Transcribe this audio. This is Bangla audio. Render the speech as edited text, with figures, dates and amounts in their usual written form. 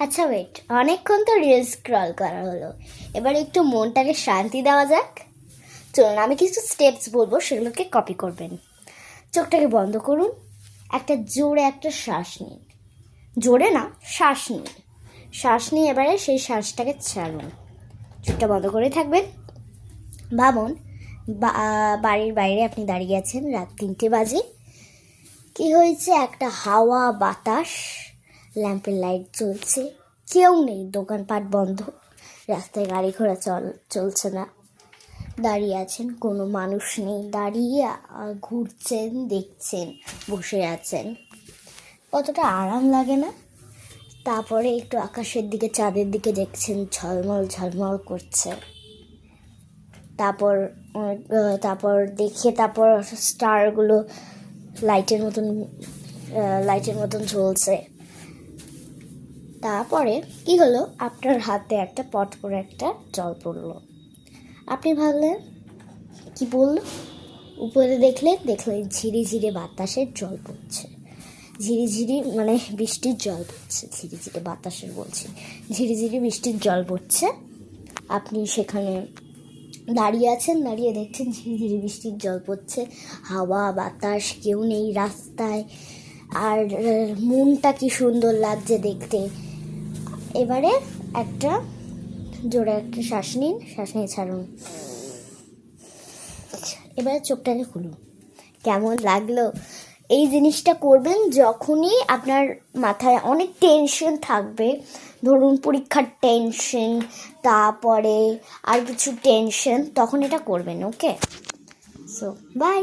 আচ্ছা ওয়েট, অনেকক্ষণ তো রিলস স্ক্রল করা হলো, এবার একটু মনটাকে শান্তি দেওয়া যাক। চলুন আমি কিছু স্টেপস বলবো, সেগুলোকে কপি করবেন। চোখটাকে বন্ধ করুন, জোরে একটা শ্বাস নিন। জোরে না, শ্বাস নিন। শ্বাস নিয়ে এবারে সেই শ্বাসটাকে ছাড়ুন। চোখটা বন্ধ করে থাকবেন। ভাবুন বাড়ির বাইরে আপনি দাঁড়িয়ে আছেন, রাত 3টে বাজে। কি হয়েছে? একটা হাওয়া বাতাস, ল্যাম্পের লাইট জ্বলছে, কেউ নেই, দোকানপাট বন্ধ, রাস্তায় গাড়ি ঘোড়া চলছে না। দাঁড়িয়ে আছেন, কোনো মানুষ নেই, দাঁড়িয়ে ঘুরছেন, দেখছেন, বসে আছেন। কতটা আরাম লাগে না? তারপরে একটু আকাশের দিকে, চাঁদের দিকে দেখছেন, ঝলমল ঝলমল করছে। তারপর তারপর দেখে তারপর স্টারগুলো লাইটের মতন ঝলছে। তারপরে কি হলো? আপনার হাতে একটা পট করে একটা জল পড়লো। আপনি ভাবলেন কি বললো? উপরে দেখলেন ঝিরিঝিরি বাতাসের জল পড়ছে। ঝিরিঝিরি মানে বৃষ্টির জল পড়ছে, ঝিরিঝিরি বাতাসের বলছি, ঝিরিঝিরি বৃষ্টির জল পড়ছে। আপনি সেখানে দাঁড়িয়ে আছেন, দাঁড়িয়ে দেখছেন ঝিরিঝিরি বৃষ্টির জল পড়ছে, হাওয়া বাতাস, কেউ নেই রাস্তায়, আর মনটা কি সুন্দর লাগছে দেখতে। এবারে জোরে একটা শ্বাস নিন, শ্বাস নিয়ে ছাড়ুন। এবারে চোখটাকে খুলুন। কেমন লাগলো? এই জিনিসটা করবেন যখনই আপনার মাথায় অনেক টেনশন থাকবে, ধরুন পরীক্ষার টেনশন, তারপরে আর কিছু টেনশন, তখন এটা করবেন। ওকে, সো বাই।